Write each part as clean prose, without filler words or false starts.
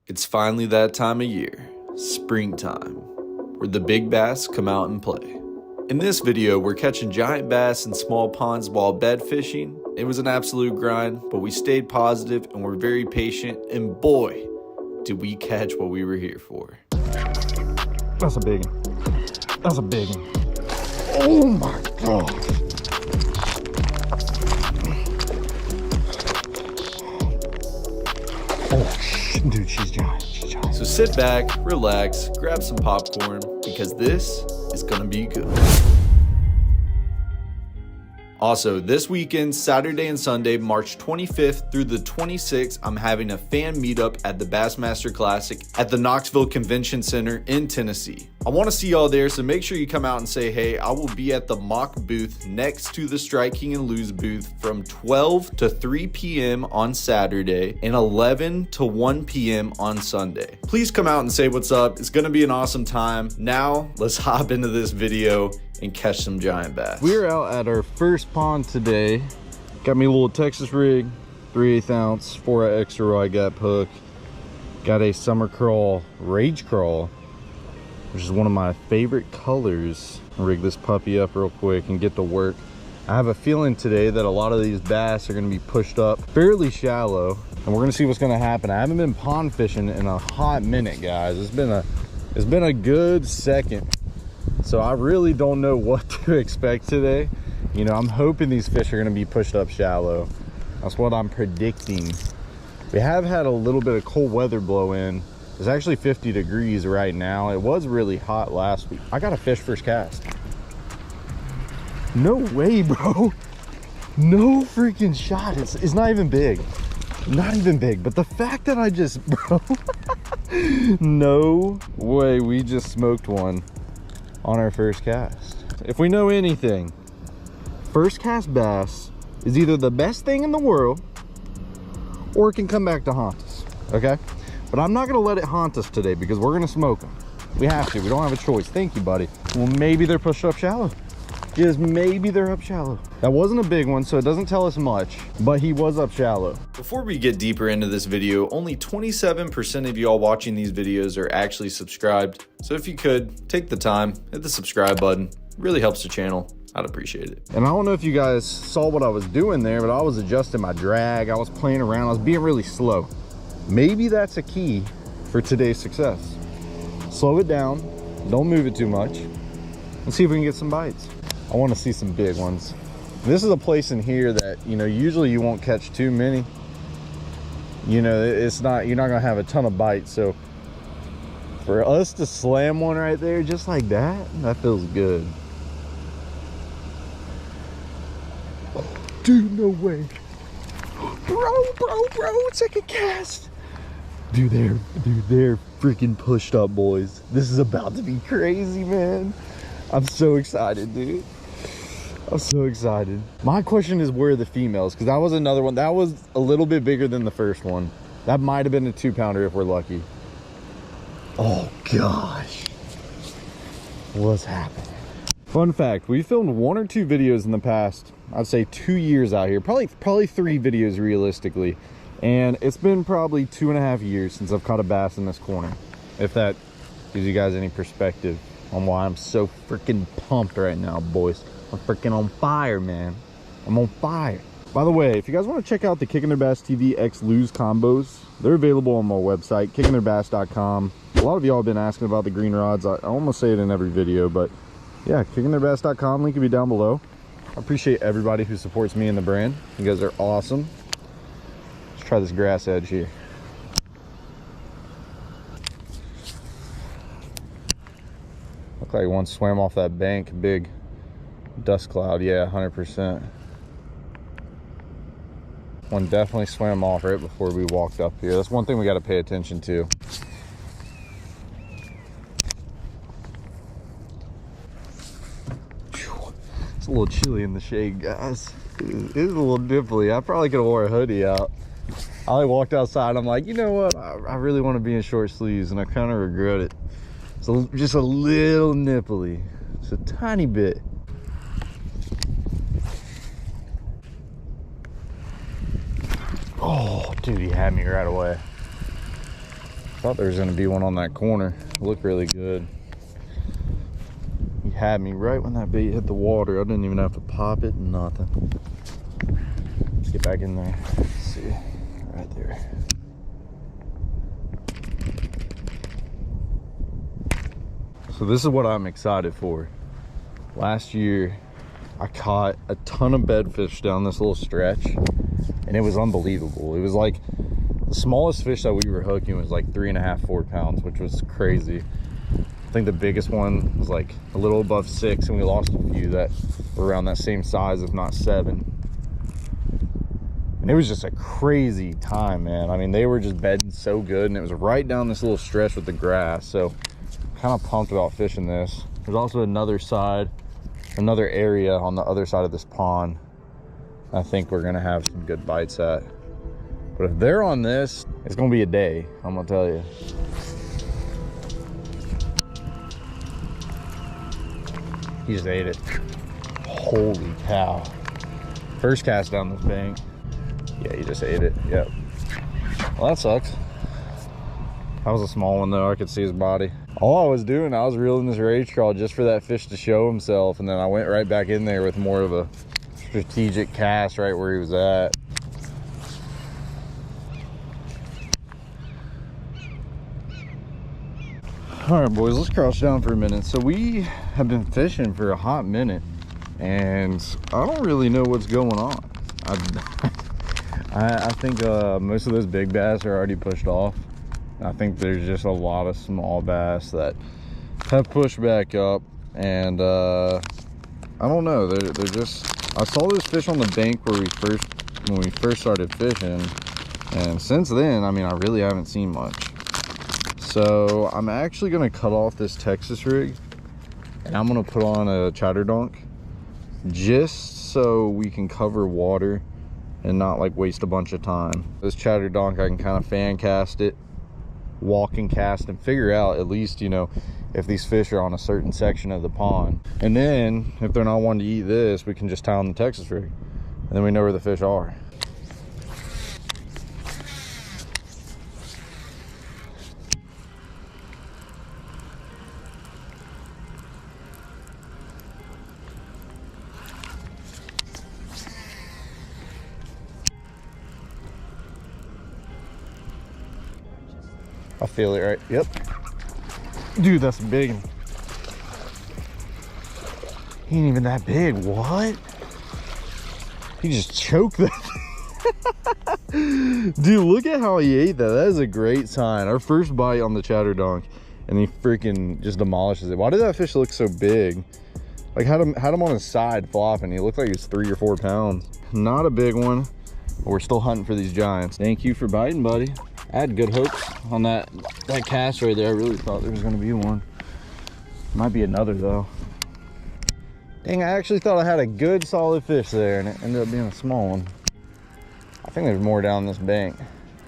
It's finally that time of year, springtime, where the big bass come out and play. In this video, we're catching giant bass in small ponds while bed fishing. It was an absolute grind, but we stayed positive and were very patient, and boy, did we catch what we were here for. That's a big one. That's a big one. Oh my God. Oh, dude, she's giant. She's giant. So sit back, relax, grab some popcorn, because this is gonna be good. Also, this weekend, Saturday and Sunday, March 25th through the 26th, I'm having a fan meetup at the Bassmaster Classic at the Knoxville Convention Center in Tennessee. I want to see y'all there, so make sure you come out and say hey. I will be at the Mock booth next to the Strike King and Lose booth from 12 to 3 p.m. on Saturday and 11 to 1 p.m. on Sunday. Please come out and say what's up. It's going to be an awesome time. Now, let's hop into this video and catch some giant bass. We're out at our first pond today. Got me a little Texas rig, 3/8 ounce, 4 extra rod gap hook. Got a summer crawl, rage crawl, which is one of my favorite colors. I'll rig this puppy up real quick and get to work. I have a feeling today that a lot of these bass are gonna be pushed up fairly shallow, and we're gonna see what's gonna happen. I haven't been pond fishing in a hot minute, guys. It's been a good second. So I really don't know what to expect today. You know, I'm hoping these fish are gonna be pushed up shallow. That's what I'm predicting. We have had a little bit of cold weather blow in. It's actually 50 degrees right now. It was really hot last week. I got a fish first cast. No way, bro. No freaking shot. It's not even big. Not even big. But the fact that I just, bro. No way, we just smoked one on our first cast. If we know anything, first cast bass is either the best thing in the world or it can come back to haunt us, okay? But I'm not gonna let it haunt us today because we're gonna smoke them. We have to, we don't have a choice. Thank you, buddy. Well, maybe they're pushed up shallow. Yes, maybe they're up shallow. That wasn't a big one, so it doesn't tell us much, but he was up shallow. Before we get deeper into this video, only 27% of y'all watching these videos are actually subscribed. So if you could, take the time, hit the subscribe button. It really helps the channel. I'd appreciate it. And I don't know if you guys saw what I was doing there, but I was adjusting my drag. I was playing around. I was being really slow. Maybe that's a key for today's success. Slow it down. Don't move it too much. And see if we can get some bites. I want to see some big ones. This is a place in here that, you know, usually you won't catch too many. You know, it's not, you're not gonna have a ton of bites. So for us to slam one right there just like that, that feels good. Dude, no way. Bro, second cast. Dude, they're freaking pushed up, boys. This is about to be crazy, man. I'm so excited, dude. I'm so excited. My question is, where are the females? Because that was another one. That was a little bit bigger than the first one. That might have been a 2-pounder if we're lucky. Oh, gosh. What's happening? Fun fact, we filmed 1 or 2 videos in the past, I'd say 2 years out here. Probably 3 videos realistically. And it's been probably 2.5 years since I've caught a bass in this corner. If that gives you guys any perspective on why I'm so freaking pumped right now, boys. I'm freaking on fire, man. I'm on fire. By the way, if you guys want to check out the Kicking Their Bass TV X Lose combos, they're available on my website, kickingtheirbass.com. A lot of y'all have been asking about the green rods. I almost say it in every video, but yeah, kickingtheirbass.com, link will be down below. I appreciate everybody who supports me and the brand. You guys are awesome. Let's try this grass edge here. Looked like one swam off that bank, big dust cloud. Yeah, 100%. One definitely swam off right before we walked up here. That's one thing we got to pay attention to. It's a little chilly in the shade, guys. It is a little nipply. I probably could have wore a hoodie out. I walked outside. I'm like, you know what? I really want to be in short sleeves, and I kind of regret it. So just a little nipply, just a tiny bit. Oh, dude, he had me right away. thought there was gonna be one on that corner. It looked really good. He had me right when that bait hit the water. I didn't even have to pop it, nothing. Let's get back in there. Let's see, right there. So this is what I'm excited for. Last year, I caught a ton of bedfish down this little stretch, and it was unbelievable. It was like the smallest fish that we were hooking was like 3.5, 4 pounds, which was crazy. I think the biggest one was like a little above 6, and we lost a few that were around that same size, if not 7. And it was just a crazy time, man. I mean, they were just bedding so good, and it was right down this little stretch with the grass. So kind of pumped about fishing this. There's also another area on the other side of this pond I think we're gonna have some good bites at. But if they're on this, it's gonna be a day, I'm gonna tell you. He just ate it. Holy cow. First cast down this bank. Yeah, he just ate it. Yep. Well, that sucks. That was a small one though. I could see his body. All I was doing, I was reeling this rage crawl just for that fish to show himself, and then I went right back in there with more of a strategic cast right where he was at. All right, boys, let's crouch down for a minute. So we have been fishing for a hot minute, and I don't really know what's going on. I think most of those big bass are already pushed off. I think there's just a lot of small bass that have pushed back up, and I don't know. They're just. I saw this fish on the bank when we first started fishing, and since then, I mean, I really haven't seen much. So I'm actually gonna cut off this Texas rig, and I'm gonna put on a Chatterdonk, just so we can cover water and not like waste a bunch of time. This Chatterdonk, I can kind of fan cast it, walk and cast, and figure out at least, you know, if these fish are on a certain section of the pond. And then if they're not wanting to eat this, we can just tie on the Texas rig, and then we know where the fish are. I feel it, right? Yep. Dude, that's big. He ain't even that big. What? He just choked that. Dude, look at how he ate that. That is a great sign. Our first bite on the Chatterdonk, and he freaking just demolishes it. Why did that fish look so big? Like, had him on his side flopping. He looked like he was 3 or 4 pounds. Not a big one, but we're still hunting for these giants. Thank you for biting, buddy. I had good hopes on that cast right there. I really thought there was going to be one. Might be another though. Dang, I actually thought I had a good solid fish there, and it ended up being a small one. I think there's more down this bank.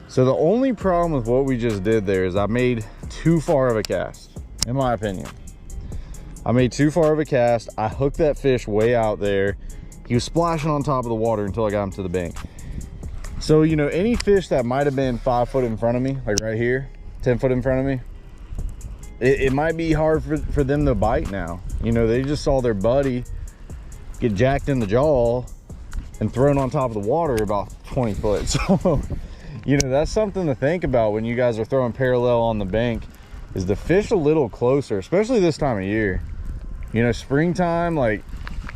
So the only problem with what we just did there is I made too far of a cast, in my opinion. I made too far of a cast. I hooked that fish way out there. He was splashing on top of the water until I got him to the bank. So, you know, any fish that might have been 5 foot in front of me, like right here, 10 foot in front of me, it might be hard for them to bite now. You know, they just saw their buddy get jacked in the jaw and thrown on top of the water about 20 foot. So, you know, that's something to think about when you guys are throwing parallel on the bank, is the fish a little closer, especially this time of year. You know, springtime, like,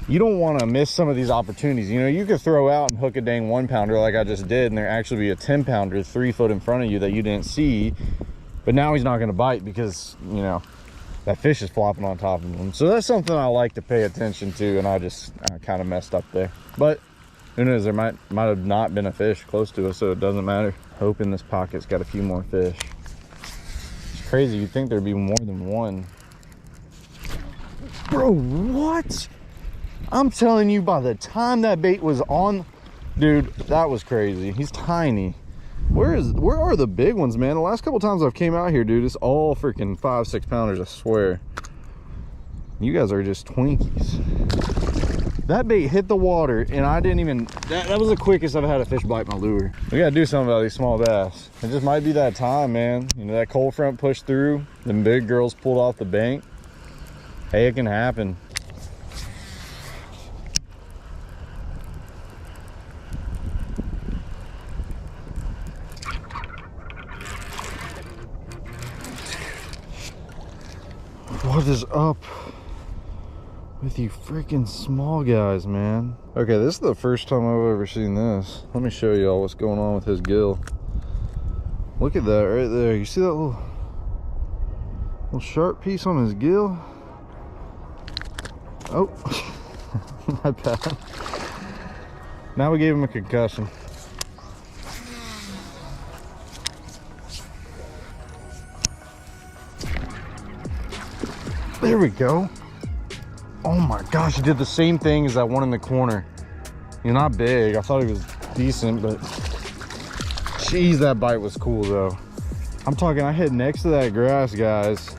you don't want to miss some of these opportunities. You know, you could throw out and hook a dang 1 pounder like I just did, and there actually be a 10 pounder 3 foot in front of you that you didn't see, but now he's not going to bite because, you know, that fish is flopping on top of him. So that's something I like to pay attention to, and I kind of messed up there. But who knows, there might have not been a fish close to us, so it doesn't matter. Hoping this pocket's got a few more fish. It's crazy, you'd think there'd be more than one. Bro, what? I'm telling you, by the time that bait was on, dude, that was crazy. He's tiny. Where are the big ones, man? The last couple times I've came out here, dude, it's all freaking 5-6 pounders, I swear. You guys are just Twinkies. That bait hit the water and I didn't even, that was the quickest I've had a fish bite my lure. We gotta do something about these small bass. It just might be that time, man. You know, that cold front pushed through, the big girls pulled off the bank. Hey, it can happen. What is up with you freaking small guys, man? Okay, this is the first time I've ever seen this. Let me show y'all what's going on with his gill. Look at that right there. You see that little sharp piece on his gill? Oh, my bad. Now we gave him a concussion. There we go. Oh my gosh, he did the same thing as that one in the corner. He's not big. I thought he was decent, but jeez, that bite was cool though. I'm talking, I hit next to that grass, guys.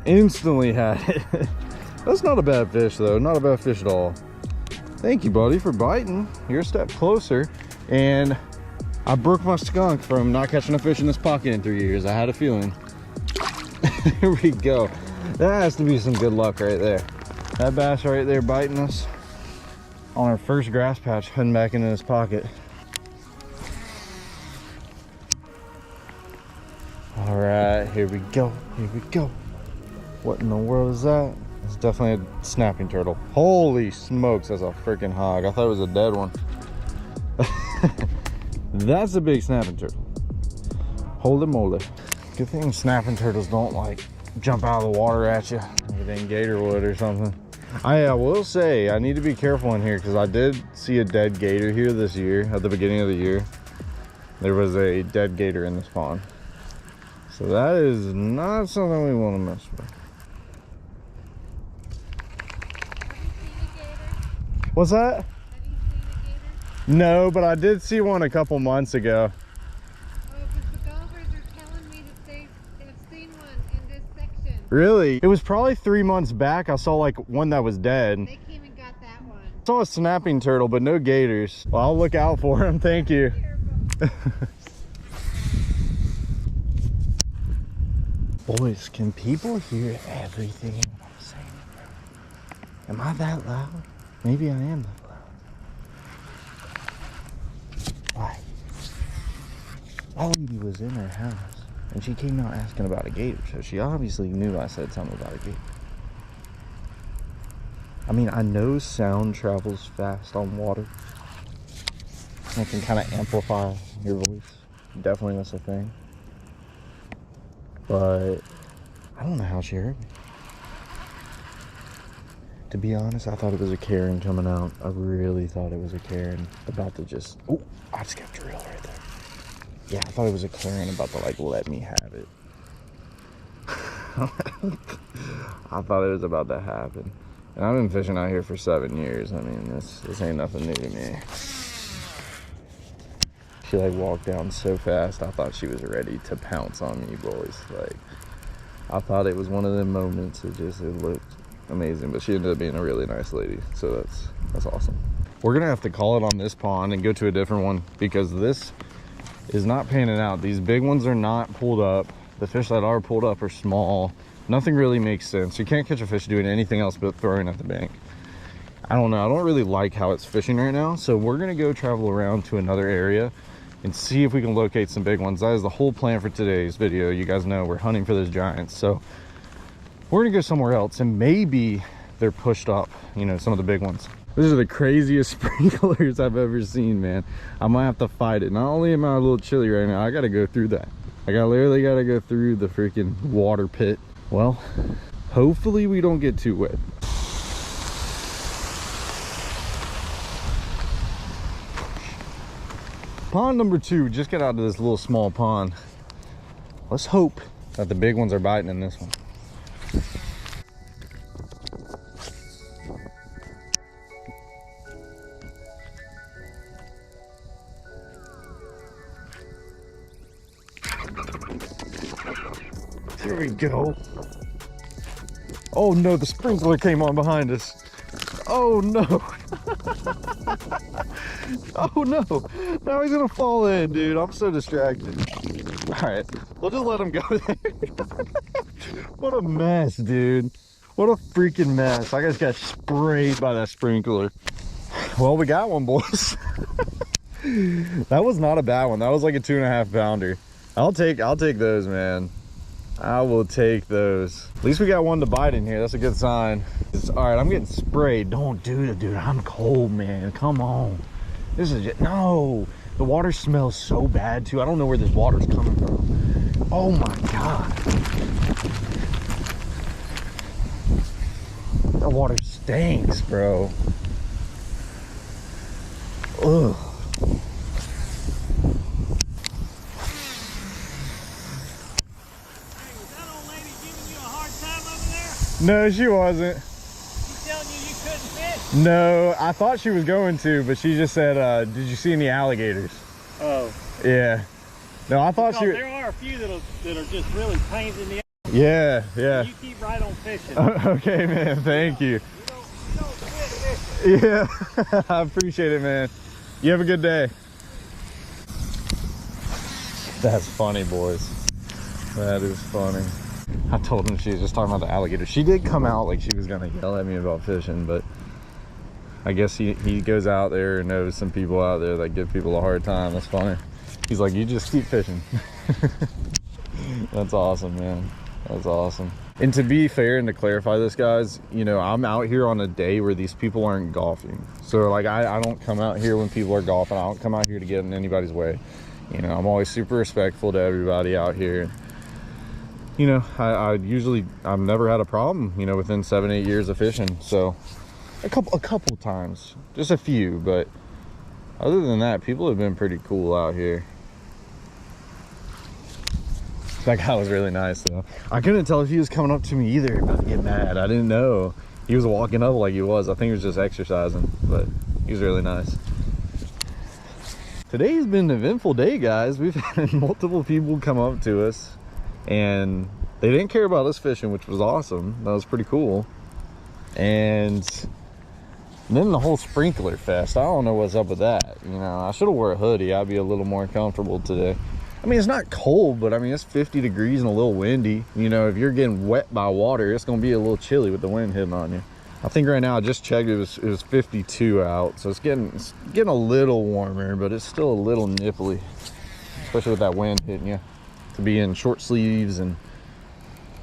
Instantly had it. That's not a bad fish though, not a bad fish at all. Thank you, buddy, for biting. You're a step closer. And I broke my skunk from not catching a fish in this pocket in 3 years. I had a feeling. Here we go. That has to be some good luck right there. That bass right there biting us on our first grass patch, heading back into his pocket. All right, here we go, here we go. What in the world is that? It's definitely a snapping turtle. Holy smokes, that's a freaking hog. I thought it was a dead one. That's a big snapping turtle. Holy moly. Good thing snapping turtles don't like jump out of the water at you like a dang gator would or something. I will say I need to be careful in here because I did see a dead gator here this year. At the beginning of the year there was a dead gator in this pond, so that is not something we want to mess with. What's that? Have you seen a gator? No, but I did see one a couple months ago. Because the golfers are telling me that they have seen one in this section. Really? It was probably 3 months back. I saw like one that was dead. They came and got that one. I saw a snapping turtle, but no gators. Well, I'll look out for him. Thank you. Boys, can people hear everything I'm saying? Am I that loud? Maybe I am that loud. Why? That lady was in her house and she came out asking about a gator, so she obviously knew I said something about a gator. I mean, I know sound travels fast on water. It can kind of amplify your voice. Definitely that's a thing. But I don't know how she heard me. To be honest, I thought it was a Karen coming out. I really thought it was a Karen about to just... Oh, I just got drilled right there. Yeah, I thought it was a Karen about to like let me have it. I thought it was about to happen. And I've been fishing out here for 7 years. I mean, this ain't nothing new to me. She like walked down so fast, I thought she was ready to pounce on me, boys. Like, I thought it was one of them moments. It looked amazing, but she ended up being a really nice lady, so that's awesome. We're gonna have to call it on this pond and go to a different one because this is not panning out. These big ones are not pulled up. The fish that are pulled up are small. Nothing really makes sense. You can't catch a fish doing anything else but throwing at the bank. I don't know, I don't really like how it's fishing right now, so we're gonna go travel around to another area and see if we can locate some big ones. That is the whole plan for today's video. You guys know we're hunting for those giants, so we're gonna go somewhere else and maybe they're pushed up, you know, some of the big ones. These are the craziest sprinklers I've ever seen, man. I might have to fight it. Not only am I a little chilly right now, I gotta go through that. Literally gotta go through the freaking water pit. Well, hopefully we don't get too wet. Pond number 2, just got out of this little small pond. Let's hope that the big ones are biting in this one. There we go. Oh no, the sprinkler came on behind us. Oh no. Oh no. Now he's gonna fall in, dude. I'm so distracted. All right, we'll just let him go there. What a mess, dude. What a freaking mess. I just got sprayed by that sprinkler. Well, we got one, boys. That was not a bad one. That was like a 2.5 pounder. I'll take those, man. I will take those. At least we got one to bite in here. That's a good sign. All right, I'm getting sprayed. Don't do it, dude. I'm cold, man. Come on. This is just, no. The water smells so bad too. I don't know where this water's coming from. Oh my God. That water stinks, bro. Ugh. No, she wasn't. She's telling you couldn't fish? No, I thought she was going to, but she just said, did you see any alligators? Oh. Yeah. No, I thought because there are a few that are just really pains in the ass. Yeah, yeah. You keep right on fishing. Okay, man. Thank you. You don't quit fishing. Yeah. I appreciate it, man. You have a good day. That's funny, boys. That is funny. I told him she was just talking about the alligator. She did come out like she was gonna yell at me about fishing, but I guess he goes out there and knows some people out there that give people a hard time. That's funny. He's like, you just keep fishing. That's awesome, man. That's awesome. And to be fair and to clarify this, guys, you know, I'm out here on a day where these people aren't golfing. So like I don't come out here when people are golfing. I don't come out here to get in anybody's way. You know, I'm always super respectful to everybody out here. You know, I've never had a problem, you know, within 7-8 years of fishing. So a couple times, just a few, but other than that, people have been pretty cool out here. That guy was really nice though. I couldn't tell if he was coming up to me either, about to get mad. I didn't know. He was walking up like he was. I think he was just exercising, but he was really nice. Today's been an eventful day, guys. We've had multiple people come up to us and they didn't care about us fishing, which was awesome. That was pretty cool. And then the whole sprinkler fest, I don't know what's up with that. You know, I should have wore a hoodie. I'd be a little more comfortable today. I mean, it's not cold, but I mean, it's 50 degrees and a little windy. You know, if you're getting wet by water, it's gonna be a little chilly with the wind hitting on you. I think right now, I just checked, it was 52 out, so it's getting a little warmer, but it's still a little nipply, especially with that wind hitting you. To be in short sleeves and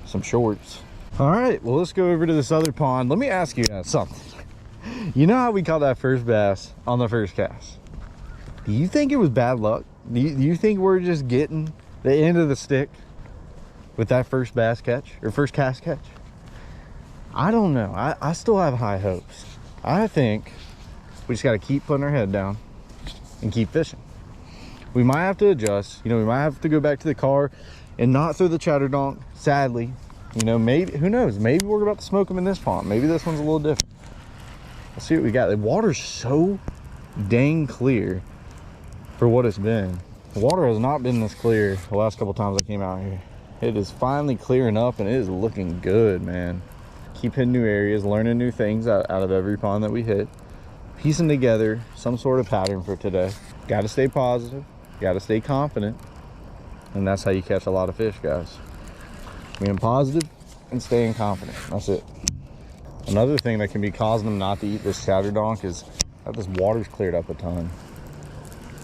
some shorts. All right, well, let's go over to this other pond. Let me ask you guys something. You know how we caught that first bass on the first cast? Do you think it was bad luck? Do you think we're just getting the end of the stick with that first bass catch or first cast catch? I don't know. I still have high hopes. I think we just got to keep putting our head down and keep fishing. We might have to adjust. You know, we might have to go back to the car and not throw the chatter donk, sadly. You know, maybe, who knows? Maybe we're about to smoke them in this pond. Maybe this one's a little different. Let's see what we got. The water's so dang clear for what it's been. The water has not been this clear the last couple times I came out here. It is finally clearing up and it is looking good, man. Keep hitting new areas, learning new things out of every pond that we hit. Piecing together some sort of pattern for today. Got to stay positive. Got to stay confident. And that's how you catch a lot of fish, guys. Being positive and staying confident. That's it. Another thing that can be causing them not to eat this chatter donk is that this water's cleared up a ton.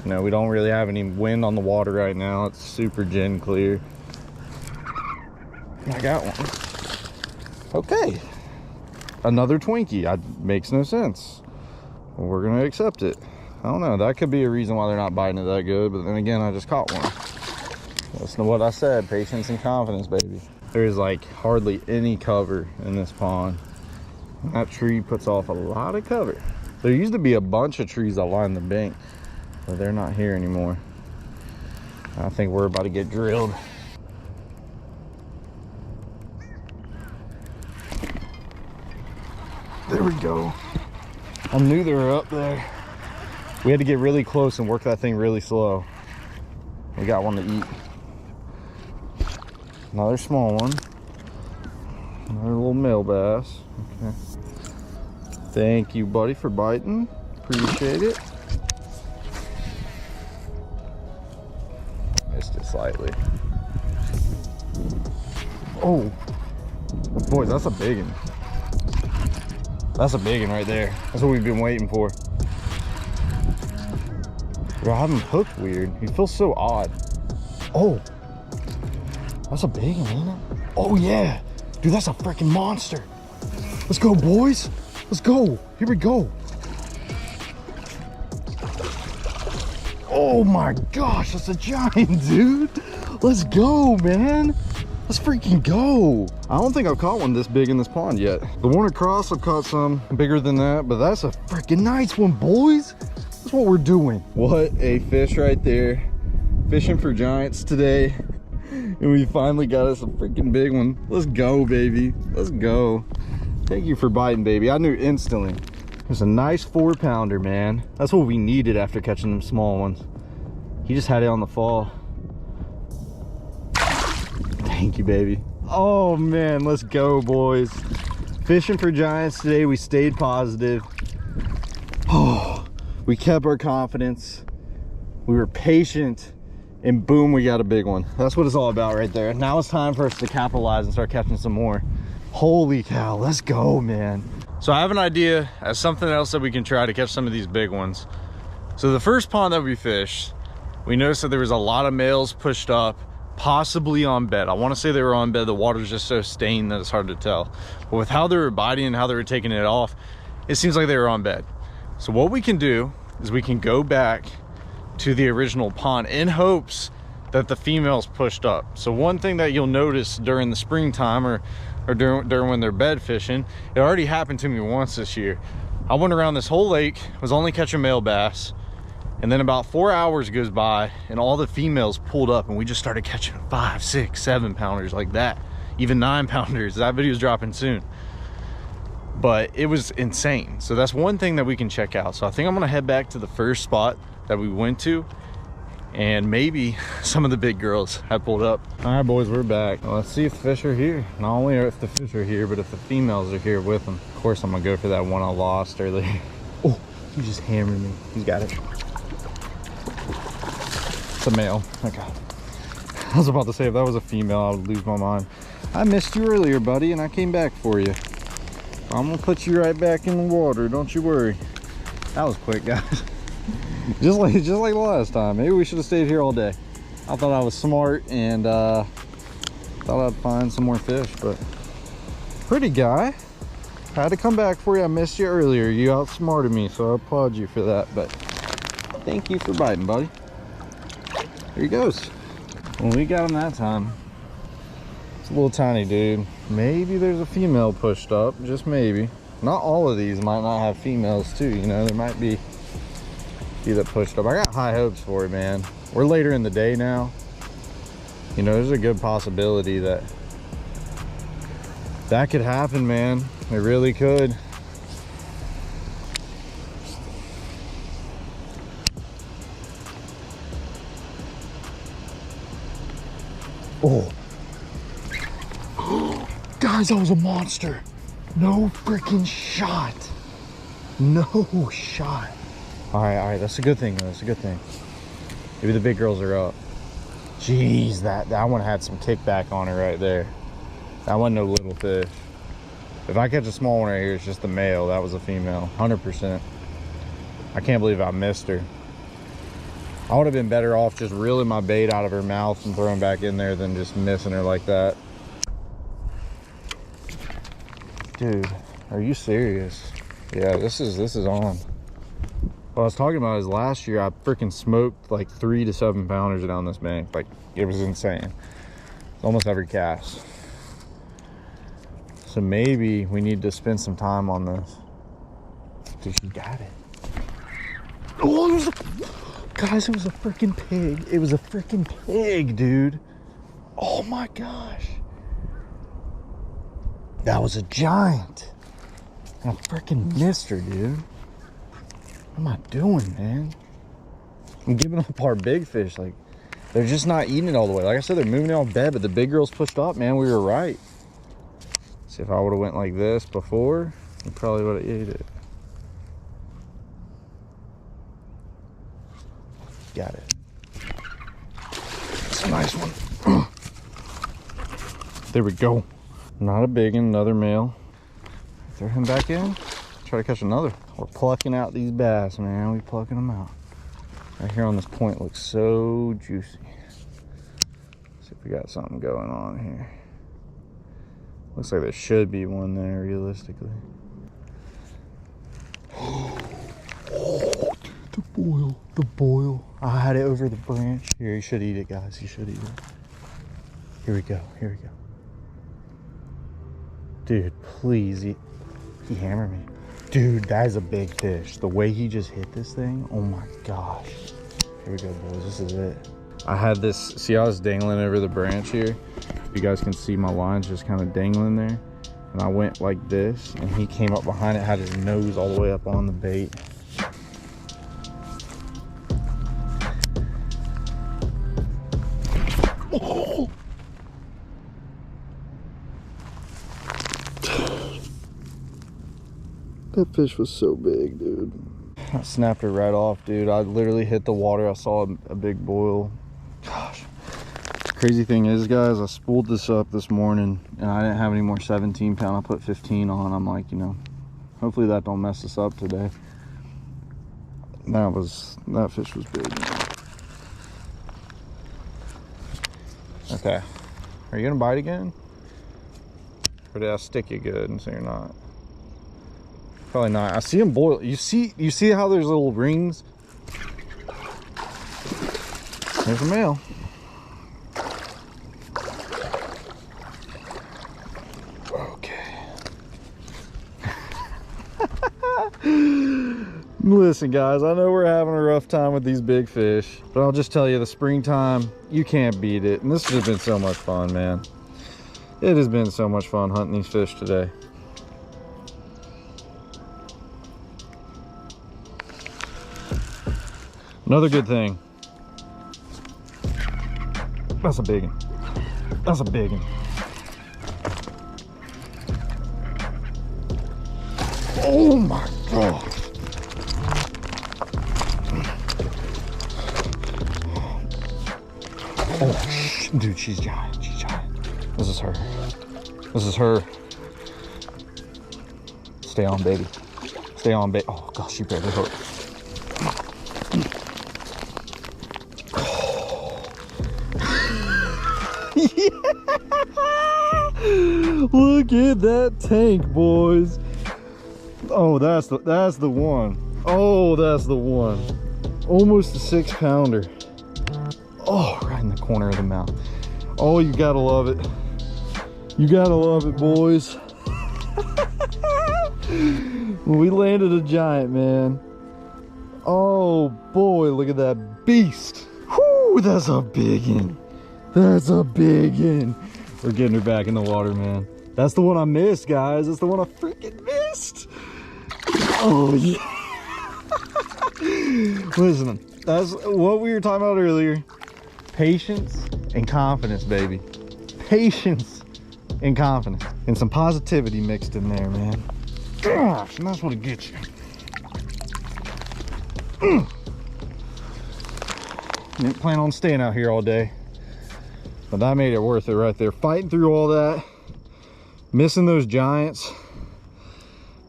You know, we don't really have any wind on the water right now. It's super gin clear. I got one. Okay. Another Twinkie. Makes no sense. Well, we're going to accept it. I don't know. That could be a reason why they're not biting it that good. But then again, I just caught one. That's not what I said. Patience and confidence, baby. There's like hardly any cover in this pond. That tree puts off a lot of cover. There used to be a bunch of trees that line the bank, but they're not here anymore. I think we're about to get drilled. There we go. I knew they were up there. We had to get really close and work that thing really slow. We got one to eat. Another small one. Another little male bass. Okay. Thank you, buddy, for biting. Appreciate it. Missed it slightly. Oh, boys, that's a big one. That's a big one right there. That's what we've been waiting for. Bro, I have him hooked weird. He feels so odd. Oh, that's a big one, ain't it? Oh yeah, dude, that's a freaking monster. Let's go, boys. Let's go. Here we go. Oh my gosh, that's a giant, dude. Let's go, man. Let's freaking go. I don't think I've caught one this big in this pond yet. The one across, I've caught some bigger than that, but that's a freaking nice one, boys. That's what we're doing. What a fish right there. Fishing for giants today. And we finally got us a freaking big one. Let's go, baby. Let's go. Thank you for biting, baby. I knew instantly. It's a nice 4-pounder, man. That's what we needed after catching them small ones. He just had it on the fall. Thank you, baby. Oh man, let's go, boys. Fishing for giants today. We stayed positive. Oh, we kept our confidence. We were patient, and boom, we got a big one. That's what it's all about right there. Now it's time for us to capitalize and start catching some more. Holy cow, let's go, man. So I have an idea as something else that we can try to catch some of these big ones. So the first pond that we fished, we noticed that there was a lot of males pushed up, possibly on bed. I want to say they were on bed. The water's just so stained that it's hard to tell. But with how they were biting and how they were taking it off, it seems like they were on bed. So what we can do is we can go back to the original pond in hopes that the females pushed up. So one thing that you'll notice during the springtime or during when they're bed fishing, it already happened to me once this year. I went around this whole lake, was only catching male bass, and then about 4 hours goes by and all the females pulled up and we just started catching 5, 6, 7 pounders like that, even 9 pounders. That video's dropping soon, but it was insane. So that's one thing that we can check out. So I think I'm gonna head back to the first spot that we went to, and maybe some of the big girls have pulled up. All right, boys, we're back. Well, let's see if the fish are here. Not only if the fish are here, but if the females are here with them. Of course, I'm gonna go for that one I lost earlier. Oh, he just hammered me. He's got it. It's a male. Okay. I was about to say, if that was a female, I would lose my mind. I missed you earlier, buddy, and I came back for you. I'm gonna put you right back in the water. Don't you worry. That was quick, guys. just like the last time. Maybe we should have stayed here all day. I thought I was smart and thought I'd find some more fish, but pretty guy. I had to come back for you. I missed you earlier. You outsmarted me, so I applaud you for that. But thank you for biting, buddy. Here he goes. Well, we got him that time. It's a little tiny dude. Maybe there's a female pushed up, just maybe. Not all of these might not have females too, you know. There might be that pushed up. I got high hopes for it, man. We're later in the day now. You know, there's a good possibility that could happen, man. It really could. Oh. Guys, that was a monster. No freaking shot. No shot. All right, that's a good thing. That's a good thing. Maybe the big girls are up. Jeez, that one had some kickback on it right there. That wasn't no little fish. If I catch a small one right here, it's just the male. That was a female, 100%. I can't believe I missed her. I would have been better off just reeling my bait out of her mouth and throwing back in there than just missing her like that. Dude, are you serious? Yeah, this is on. What I was talking about is last year I freaking smoked like 3 to 7 pounders down this bank. Like, it was insane. Almost every cast. So maybe we need to spend some time on this. Dude, she got it. Oh, guys, it was a freaking pig. It was a freaking pig, dude. Oh my gosh. That was a giant. I freaking missed her, dude. What am I doing, man? I'm giving up our big fish. Like, they're just not eating it all the way. Like I said, they're moving it off bed, but the big girls pushed up, man. We were right. See, if I would have went like this before, we probably would have ate it. at it. It's a nice one. There we go. Not a big one, another male. Throw him back in. Try to catch another. We're plucking out these bass, man. We plucking them out. Right here on this point looks so juicy. Let's see if we got something going on here. Looks like there should be one there, realistically. Oh, the boil, the boil. I had it over the branch. Here, you should eat it, guys. You should eat it. Here we go, here we go. Dude, please eat. He hammered me. Dude, that is a big fish. The way he just hit this thing, oh my gosh. Here we go, boys, this is it. I had this, see how it's dangling over the branch here? You guys can see my line's just kind of dangling there. And I went like this, and he came up behind it, had his nose all the way up on the bait. Oh. That fish was so big, dude. I snapped it right off, dude. I literally hit the water. I saw a big boil. Gosh. Crazy thing is, guys, I spooled this up this morning and I didn't have any more 17 pound. I put 15 on. I'm like, you know, hopefully that don't mess us up today. That fish was big. Okay. Are you gonna bite again? Or did I stick you good and so you're not? Probably not. I see him boil. You see how there's little rings? There's a male. Okay. Listen, guys, I know we're having a rough time with these big fish, but I'll just tell you, the springtime, you can't beat it. And this has been so much fun, man. It has been so much fun hunting these fish today. Another good thing. That's a big one. That's a big one. Oh my God. Oh, dude, she's giant. She's giant. This is her. This is her. Stay on, baby. Stay on, baby. Oh gosh, she barely hooked. Look at that tank, boys. Oh, that's the one. Oh, that's the one. Almost a 6 pounder. Oh, right in the corner of the mouth. Oh, you gotta love it. You gotta love it, boys. We landed a giant, man. Oh boy, look at that beast. Whoo, that's a big one. That's a big one. We're getting her back in the water, man. That's the one I missed, guys. That's the one I freaking missed. Oh, yeah. Listen, that's what we were talking about earlier. Patience and confidence, baby. Patience and confidence. And some positivity mixed in there, man. Gosh, and that's what it gets you. Didn't plan on staying out here all day. But that made it worth it right there. Fighting through all that, missing those giants,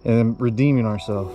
and redeeming ourselves.